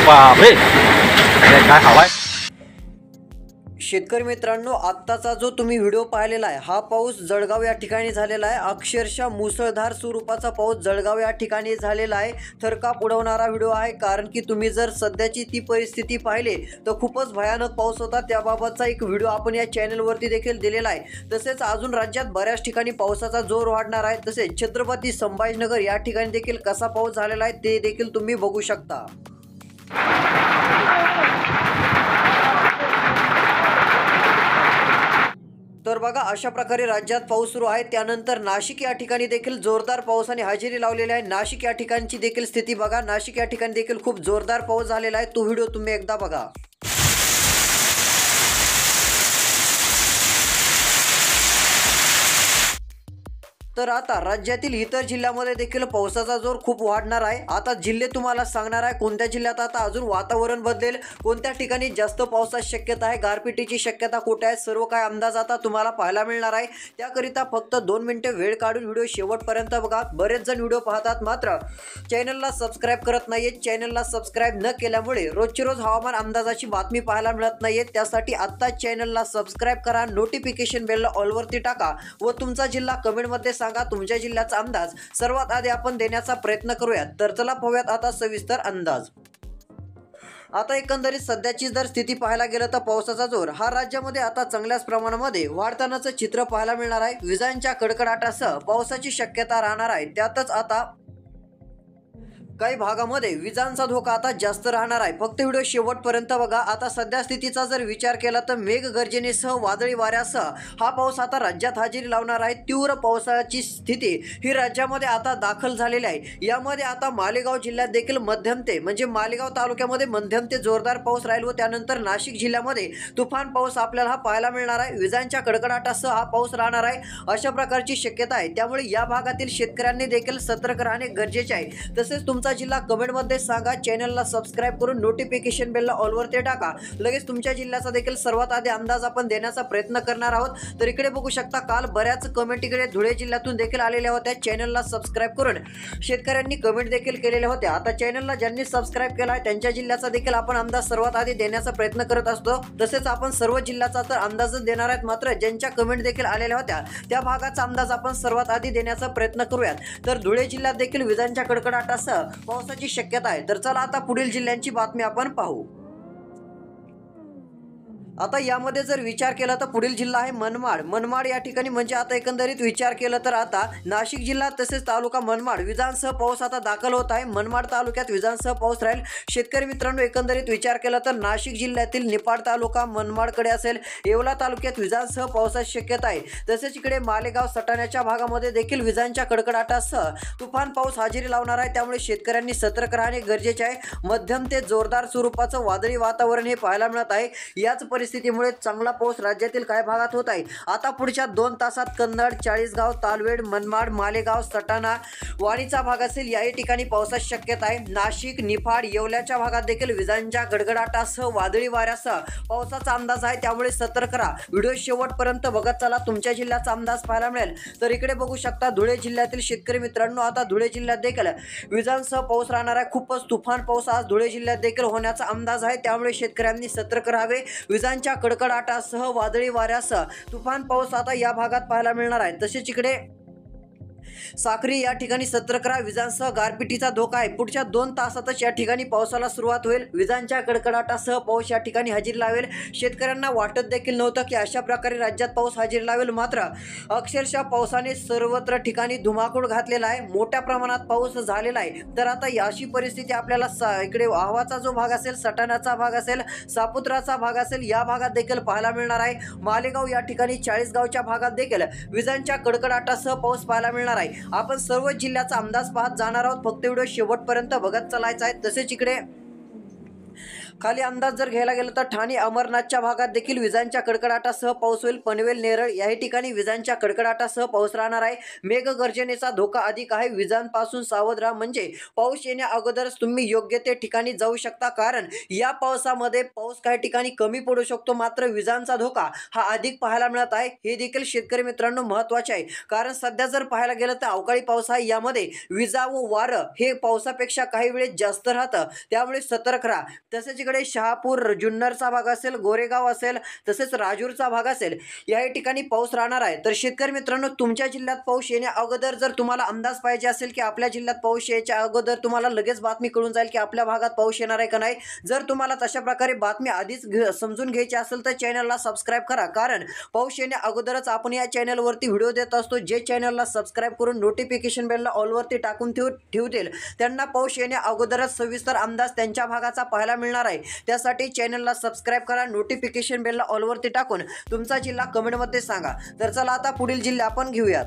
बापरे काय हवाय। शेतकरी मित्रांनो, आत्ताचा जो तुम्ही व्हिडिओ पाहिलेला आहे हा पाऊस जळगाव या ठिकाणी झालेला आहे। अक्षरशः मुसळधार स्वरूपाचा पाऊस जळगाव या ठिकाणी झालेला आहे। थरकाप उडवणारा व्हिडिओ आहे, कारण की तुम्ही जर सध्याची ती परिस्थिती पाहिली तर खूपच भयानक पाऊस होता। त्याबाबतचा एक व्हिडिओ आपण या चॅनलवरती देखील दिलेला आहे। तसेच अजून राज्यात बऱ्याच ठिकाणी पावसाचा जोर वाढणार आहे। तसेच छत्रपती संभाजीनगर या ठिकाणी देखील कसा पाऊस झालेला आहे ते देखील तुम्ही बघू शकता। तर बघा, अशा प्रकारे राज्यात पाऊस सुरू आहे। त्यानंतर नाशिक या ठिकाणी देखील जोरदार पावसाने हजेरी लावलेली आहे। नाशिक या ठिकाणची देखील स्थिती बघा, नाशिक या ठिकाणी देखील खूप जोरदार पाऊस झालेला आहे। तो व्हिडिओ तुम्ही एकदा बघा। तर आता राज्यातील इतर जिल्ह्यामध्ये देखील पावसाचा जोर खूप वाढणार आहे। आता जिल्हे तुम्हाला सांगणार आहे कोणत्या जिल्ह्यात आता अजून वातावरण बदलेल, कोणत्या ठिकाणी जास्त पावसाची शक्यता आहे, गारपिटीची शक्यता कुठे आहे, सर्व काय अंदाज आता तुम्हाला पाहायला मिळणार आहे। त्याकरिता फक्त 2 मिनिटे वेळ काढून व्हिडिओ शेवटपर्यंत बघा। बरेच जण व्हिडिओ पाहतात मात्र चॅनलला सबस्क्राईब करत नाहीत। चॅनलला सबस्क्राईब न केल्यामुळे रोजची रोज हवामान अंदाजाची बातमी पाहायला मिळत नाहीये। त्यासाठी आता चॅनलला सबस्क्राईब करा, नोटिफिकेशन बेलला ऑलवरती टाका व तुमचा जिल्हा कमेंटमध्ये सांगा तुमच्या जिल्ह्याचा अंदाज सर्वात आधी आपण देण्याचा प्रयत्न करूयात। तर चला पाहूयात आता सविस्तर अंदाज। आता एकंदरीत सध्याची जर स्थिती पाहायला गेलं तर पावसाचा जोर हा राज्यामध्ये आता चांगल्याच प्रमाणामध्ये वाढतानाचं चित्र पाहायला मिळणार आहे। विजांच्या कडकडाटासह पावसाची शक्यता राहणार आहे। त्यातच आता काही भागामध्ये विजांचा धोका आता जास्त राहणार आहे। फक्त व्हिडिओ शेवटपर्यंत बघा। आता सध्या स्थितीचा जर विचार केला तर मेघगर्जनेसह वादळी वाऱ्यासह हा पाऊस आता राज्यात हजेरी लावणार आहे। तीव्र पावसाची स्थिती ही राज्यामध्ये आता दाखल झालेली आहे। यामध्ये आता मालेगाव जिल्ह्यात देखील मध्यम ते म्हणजे मालेगाव तालुक्यामध्ये मध्यम ते जोरदार पाऊस राहील व त्यानंतर नाशिक जिल्ह्यामध्ये तुफान पाऊस आपल्याला पाहायला मिळणार आहे। विजांच्या कडकडाटासह हा पाऊस राहणार आहे अशा प्रकारची शक्यता आहे। त्यामुळे या भागातील शेतकऱ्यांनी देखील सतर्क राहणे गरजेचे आहे। तसेच तुमचा जिल्हा कमेंट मध्ये सांगा, चॅनलला सबस्क्राईब करून नोटिफिकेशन बेलला ऑलवरती टाका। लगेच तुमच्या जिल्ह्याचा देखील सर्वात आधी अंदाज आपण देण्याचा प्रयत्न करणार आहोत। तर इकडे बघू शकता, काल बऱ्याच कमेंट इकडे धुळे जिल्ह्यातून देखील आलेल्या होत्या। चॅनलला सबस्क्राईब करून शेतकऱ्यांनी कमेंट देखील केलेल्या होत्या। आता चॅनलला ज्यांनी सबस्क्राईब केला आहे त्यांच्या जिल्ह्याचा देखील आपण अंदाज सर्वात आधी देण्याचा प्रयत्न करत असतो। तसेच आपण सर्व जिल्ह्याचा तर अंदाजच देणार आहेत, मात्र ज्यांच्या कमेंट देखील आलेल्या होत्या त्या भागाचा अंदाज आपण सर्वात आधी देण्याचा प्रयत्न करूयात। तर धुळे जिल्ह्यात देखील विजांच्या कडकडाटासह पावसाची शक्यता आहे। तर चला आता पुढील जिल्ह्यांची बातमी आपण पाहू। आता यामध्ये जर विचार केला तर पुढील जिल्हा आहे मनमाड। मनमाड या ठिकाणी म्हणजे आता एकंदरीत विचार केला तर आता नाशिक जिल्हा तसेच तालुका मनमाड विजांसह पाऊस आता दाखल होत आहे। मनमाड तालुक्यात विजांसह पाऊस राहील। शेतकरी मित्रांनो, एकंदरीत विचार केला तर नाशिक जिल्ह्यातील निपाड तालुका मनमाडकडे असेल, येवला तालुक्यात विजांसह पावसाची शक्यता आहे। तसेच इकडे मालेगाव सटाण्याच्या भागामध्ये देखील विजांच्या कडकडाटासह तुफान पाऊस हजेरी लावणार आहे। त्यामुळे शेतकऱ्यांनी सतर्क राहणे गरजेचे आहे। मध्यम ते जोरदार स्वरूपाचं वादळी वातावरण हे पाहायला मिळत आहे। याच परिस्थितीमुळे चांगला पाऊस राज्यातील काही भागात होत आहे। आता पुढच्या 2 तासात कन्नड, चाळीसगाव, तालवेड, मनमाड, मालेगाव, सटाणा, वाणीचा भाग असेल याही ठिकाणी पावसाची शक्यता आहे। नाशिक, निफाड, येवल्याच्या भागात देखील विजांच्या गडगडाटासह वादळी वाऱ्यासह पावसाचा अंदाज आहे। त्यामुळे सतर्क राहा। व्हिडिओ शेवटपर्यंत बघत चला, तुमच्या जिल्ह्याचा अंदाज पाहायला मिळेल। तर इकडे बघू शकता धुळे जिल्ह्यातील शेतकरी मित्रांनो, आता धुळे जिल्ह्यात देखील विजांसह पाऊस राहणार आहे। खूपच तुफान पाऊस आज धुळे जिल्ह्यात देखील होण्याचा अंदाज आहे। त्यामुळे शेतकऱ्यांनी सतर्क राहावे। विजांच्या कडकडाटासह वादळी वाऱ्यासह तुफान पाऊस आता या भागात पाहायला मिळणार आहे। तसेच इकडे साक्री या ठिकाणी सतर्क राहा। विजांसह गारपिटीचा धोका आहे। पुढच्या 2 तासातच या ठिकाणी पावसाला सुरुवात होईल। विजांच्या कडकडाटासह पाऊस या ठिकाणी हजेरी लावेल। शेतकऱ्यांना वाटत देखील नव्हतं की अशा प्रकारे राज्यात पाऊस हजेरी लावेल, मात्र अक्षरशः पावसाने सर्वत्र ठिकाणी धुमाकूळ घातलेला आहे। मोठ्या प्रमाणात पाऊस झालेला आहे। तर आता अशी परिस्थिती आपल्याला इकडे आव्हाचा जो भाग असेल, सटाण्याचा भाग असेल, सापुत्राचा भाग असेल या भागात देखील पाहायला मिळणार आहे। मालेगाव या ठिकाणी, चाळीसगावच्या भागात देखील विजांच्या कडकडाटासह पाऊस पाहायला मिळणार आहे। आपण सर्व जिल्ह्याचा अंदाज पाहत जाणार आहोत। फक्त व्हिडिओ शेवटपर्यंत बघत चालायचा आहे। तसेच इकडे खाली अंदाज जर घ्यायला गेलं तर ठाणे अमरनाथच्या भागात देखील विजांच्या कडकडाटासह पाऊस होईल। पनवेल नेरळ याही ठिकाणी विजांच्या कडकडाटासह पाऊस राहणार आहे। मेघगर्जनेचा धोका अधिक आहे। विजांपासून सावध राहा, म्हणजे पाऊस येण्या अगोदरच तुम्ही योग्य ते ठिकाणी जाऊ शकता, कारण या पावसामध्ये पाऊस काही ठिकाणी कमी पडू शकतो, मात्र विजांचा धोका हा अधिक पाहायला मिळत आहे। हे देखील शेतकरी मित्रांनो महत्त्वाचे आहे, कारण सध्या जर पाहायला गेलं तर अवकाळी पाऊस आहे, यामध्ये विजा व वारं हे पावसापेक्षा काही वेळेस जास्त राहतं, त्यामुळे सतर्क राहा। तसेच इकडे शहापूर जुन्नरचा भाग असेल, गोरेगाव असेल, तसेच राजूरचा भाग असेल, या ठिकाणी पाऊस राहणार आहे। तर शेतकरी मित्रांनो, तुमच्या जिल्ह्यात पाऊस येण्या अगोदर जर तुम्हाला अंदाज पाहिजे असेल की आपल्या जिल्ह्यात पाऊस यायच्या अगोदर तुम्हाला लगेच बातमी कळून जाईल की आपल्या भागात पाऊस येणार आहे का नाही, जर तुम्हाला तशा प्रकारे बातमी आधीच समजून घ्यायची असेल तर चॅनलला सबस्क्राईब करा, कारण पाऊस येण्या अगोदरच आपण या चॅनलवरती व्हिडिओ देत असतो। जे चॅनलला सबस्क्राईब करून नोटिफिकेशन बेलला ऑलवरती टाकून ठेवतील त्यांना पाऊस येण्या अगोदरच सविस्तर अंदाज त्यांच्या भागाचा पाहायला मिळणार आहे। त्यासाठी चॅनलला सबस्क्राईब करा, नोटिफिकेशन बेलला ऑलवरती टाकून तुमचा जिल्हा कमेंटमध्ये सांगा। तर चला आता पुढील जिल्हा आपण घेऊयात।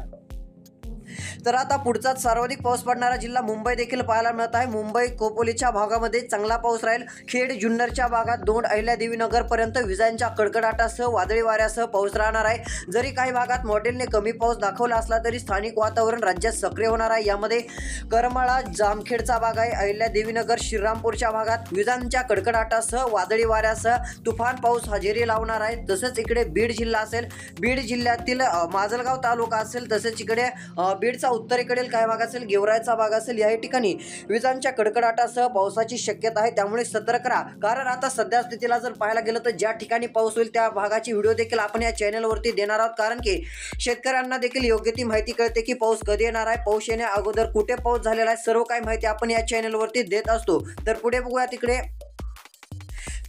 तर आता पुढचा सर्वाधिक पाऊस पडणारा जिल्हा मुंबई देखील पाहायला मिळत आहे। मुंबई खोपोलीच्या भागामध्ये चांगला पाऊस राहील। खेड जुन्नरच्या भागात दोंड अहिल्यादेवीनगर पर्यंत विजांच्या कडकडाटासह वादळी वाऱ्यासह पाऊस राहणार आहे। जरी काही भागात मॉडेलने कमी पाऊस दाखवला असला तरी स्थानिक वातावरण राज्यात सक्रिय होणार आहे। यामध्ये करमाळा जामखेडचा भाग आहे, अहिल्यादेवीनगर श्रीरामपूरच्या भागात विजांच्या कडकडाटासह वादळी वाऱ्यासह तुफान पाऊस हजेरी लावणार आहे। तसेच इकडे बीड जिल्हा असेल, बीड जिल्ह्यातील माजलगाव तालुका असेल, तसेच इकडे बीडचा उत्तरेकडील काही भाग असेल, गेवराईचा भाग असेल, याही ठिकाणी विजांच्या कडकडाटासह पावसाची शक्यता आहे, त्यामुळे सतर्क राहा। कारण आता सध्या स्थितीला जर पाहायला गेलं तर ज्या ठिकाणी पाऊस होईल त्या भागाची व्हिडिओ देखील आपण या चॅनलवरती देणार आहोत, कारण की शेतकऱ्यांना देखील योग्य ती माहिती कळते की पाऊस कधी येणार आहे, पाऊस येण्या अगोदर कुठे पाऊस झालेला आहे, सर्व काही माहिती आपण या चॅनलवरती देत असतो। तर पुढे बघूया, तिकडे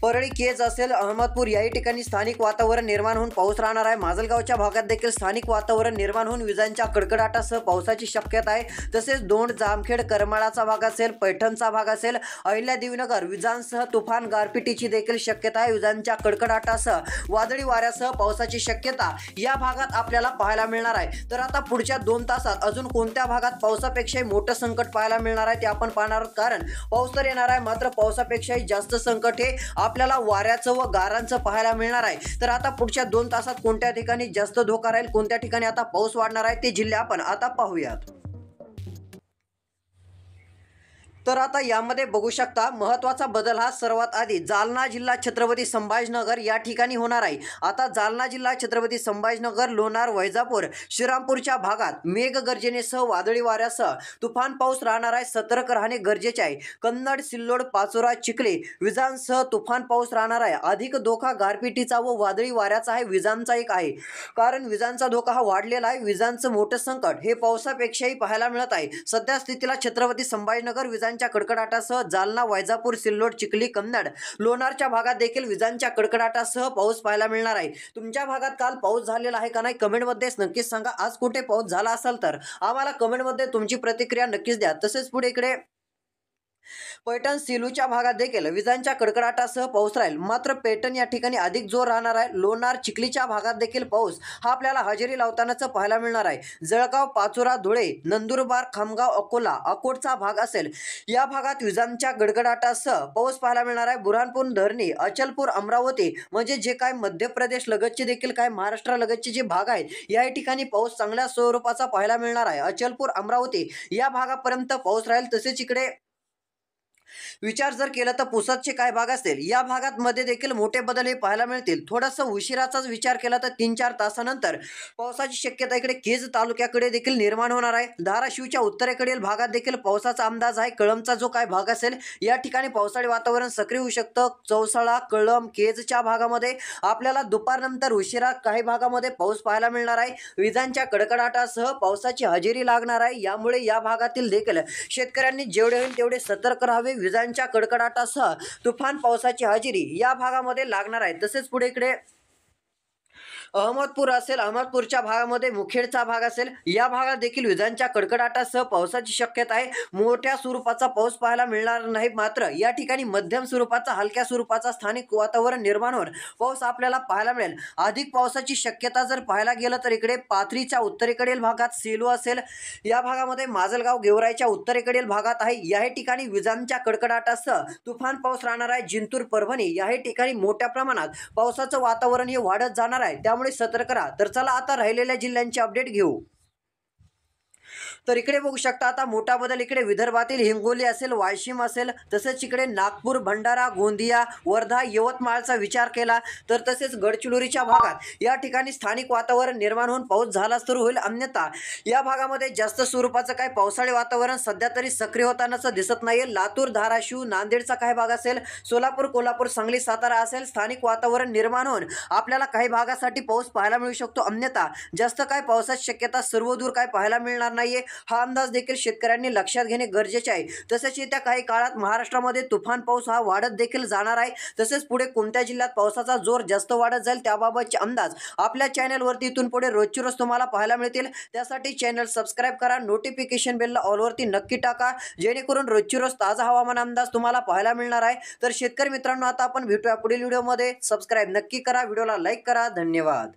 परळी, केज असेल, अहमदपूर याही ठिकाणी स्थानिक वातावरण निर्माण होऊन पाऊस राहणार आहे। माजलगावच्या भागात देखील स्थानिक वातावरण निर्माण होऊन विजांच्या कडकडाटासह पावसाची शक्यता आहे। तसेच दोंड, जामखेड, करमाळाचा भाग असेल, पैठणचा भाग असेल, अहिल्यादेवीनगर विजांसह तुफान गारपिटीची देखील शक्यता आहे। विजांच्या कडकडाटासह वादळी वाऱ्यासह पावसाची शक्यता या भागात आपल्याला पाहायला मिळणार आहे। तर आता पुढच्या 2 तासात अजून कोणत्या भागात पावसापेक्षाही मोठं संकट पाहायला मिळणार आहे ते आपण पाहणार आहोत, कारण पाऊस तर येणार आहे, मात्र पावसापेक्षाही जास्त संकट हे आपल्याला वाऱ्याचं व गारांचं पाहायला मिळणार आहे। तर आता पुढच्या 2 तासात कोणत्या ठिकाणी जास्त धोका राहील, कोणत्या ठिकाणी आता पाऊस वाढणार आहे ते जिल्हे आपण आता पाहूयात। तर आता यामध्ये बघू शकता, महत्त्वाचा बदल हा सर्वात आधी जालना जिल्हा छत्रपती संभाजीनगर या ठिकाणी होणार आहे। आता जालना जिल्हा छत्रपती संभाजीनगर, लोणार, वैजापूर, श्रीरामपूरच्या भागात मेघगर्जनेसह वादळी वाऱ्यासह तुफान पाऊस राहणार आहे, सतर्क राहणे गरजेचे आहे। कन्नड, सिल्लोड, पाचोरा, चिखली विजांसह तुफान पाऊस राहणार आहे। अधिक धोका गारपिटीचा व वादळी वाऱ्याचा आहे, विजांचा एक आहे, कारण विजांचा धोका हा वाढलेला आहे। विजांचं मोठं संकट हे पावसापेक्षाही पाहायला मिळत आहे। सध्या स्थितीला छत्रपती संभाजीनगर विजांच्या कडकडाटासह, जालना, वैजापूर, सिल्लोड, चिखली, कन्नड, लोणारच्या भागात देखील विजांच्या कडकडाटासह पाऊस पाहायला मिळणार आहे। तुमच्या भागात काल पाऊस झालेला आहे का नाही कमेंटमध्ये नक्कीच सांगा। आज कुठे पाऊस झाला असेल तर आम्हाला कमेंटमध्ये तुमची प्रतिक्रिया नक्कीच द्या। तसेच पुढे इकडे पैठण, सेलूच्या भागात देखील विजांच्या कडकडाटासह पाऊस राहील, मात्र पैठण या ठिकाणी अधिक जोर राहणार आहे। लोणार, चिखलीच्या भागात देखील पाऊस हा आपल्याला हजेरी लावतानाच पाहायला मिळणार आहे। जळगाव, पाचोरा, धुळे, नंदुरबार, खामगाव, अकोला, अकोटचा भाग असेल, या भागात विजांच्या गडगडाटासह पाऊस पाहायला मिळणार आहे। बुरहानपूर, धरणी, अचलपूर, अमरावती म्हणजे जे काय मध्य प्रदेश लगतचे देखील काय महाराष्ट्र लगतचे जे भाग आहेत या ठिकाणी पाऊस चांगल्या स्वरूपाचा पाहायला मिळणार आहे। अचलपूर, अमरावती या भागापर्यंत पाऊस राहील। तसेच इकडे विचार जर केला तर पुसदचे काय भाग असतील, या भागात मध्ये देखील मोठे बदल हे पाहायला मिळतील। थोडासा उशिराचाच विचार केला तर 3-4 तासानंतर पावसाची शक्यता इकडे केज तालुक्याकडे देखील निर्माण होणार आहे। धाराशिवच्या उत्तरेकडील भागात देखील पावसाचा अंदाज आहे। कळंबचा जो काय भाग असेल या ठिकाणी पावसाळी वातावरण सक्रिय होऊ शकतं। चौसाळा, कळंब, केजच्या भागामध्ये आपल्याला दुपारनंतर उशिरा काही भागामध्ये पाऊस पाहायला मिळणार आहे। विजांच्या कडकडाटासह पावसाची हजेरी लागणार आहे, यामुळे या भागातील देखील शेतकऱ्यांनी जेवढे होईल तेवढे सतर्क राहावे। विजांच्या कडकडाटासह तुफान पावसाची हजेरी या भागामध्ये लागणार आहे। तसेच पुढे इकडे अहमदपूर असेल, अहमदपूरच्या भागामध्ये मुखेडचा भाग असेल, या भागात देखील विजांच्या कडकडाटासह पावसाची शक्यता आहे. मोठ्या स्वरूपाचा पाऊस पाहायला मिळणार नाही, मात्र या ठिकाणी मध्यम स्वरूपाचा, हलक्या स्वरूपाचा स्थानिक वातावरण निर्माण होऊन पाऊस आपल्याला पाहायला मिळेल. अधिक पावसाची शक्यता जर पाहायला गेलं तर इकडे पाथरीच्या उत्तरेकडील भागात सेलू असेल, या भागामध्ये माजलगाव गेवराईच्या उत्तरेकडील भागात आहे. याही ठिकाणी विजांच्या कडकडाटासह तुफान पाऊस राहणार आहे. जिंतूर, परभणी याही ठिकाणी मोठ्या प्रमाणात पावसाचं वातावरण हे वाढत जाणार आहे, त्यामुळे सतर्क राहा. तर चला आता राहिलेल्या जिल्ह्यांची अपडेट घेऊ. तर इकडे बघू शकता आता मोठा बदल इकडे विदर्भातील हिंगोली असेल, वाशिम असेल, तसेच इकडे नागपूर, भंडारा, गोंदिया, वर्धा, यवतमाळचा विचार केला तर तसेच गडचिरोलीच्या भागात या ठिकाणी स्थानिक वातावरण निर्माण होऊन पाऊस झाला सुरू होईल. अन्यथा या भागामध्ये जास्त स्वरूपाचं काही पावसाळी वातावरण सध्या तरी सक्रिय होतानाच दिसत नाहीये. लातूर, धाराशिव, नांदेडचा काही भाग असेल, सोलापूर, कोल्हापूर, सांगली, सातारा असेल, स्थानिक वातावरण निर्माण होऊन आपल्याला काही भागासाठी पाऊस पाहायला मिळू शकतो. अन्यथा जास्त काय पावसाची शक्यता सर्वदूर काय पाहायला मिळणार नाहीये. हा अंदाज देखील शेतकऱ्यांनी लक्षात घेणे गरजेचे आहे. तसेच येत्या काही काळात महाराष्ट्रामध्ये तुफान पाऊस हा वाढत देखील जाणार आहे. तसेच पुढे कोणत्या जिल्ह्यात पावसाचा जोर जास्त वाढत जाईल त्याबाबतचे अंदाज आपल्या चॅनलवरती इथून पुढे रोजची रोज तुम्हाला पाहायला मिळतील. त्यासाठी चॅनल सबस्क्राईब करा, नोटिफिकेशन बेलला ऑलवरती नक्की टाका, जेणेकरून रोजची रोज ताजा हवामान अंदाज तुम्हाला पाहायला मिळणार आहे. तर शेतकरी मित्रांनो, आता आपण भेटूया पुढील व्हिडिओमध्ये. सबस्क्राईब नक्की करा, व्हिडिओला लाईक करा. धन्यवाद.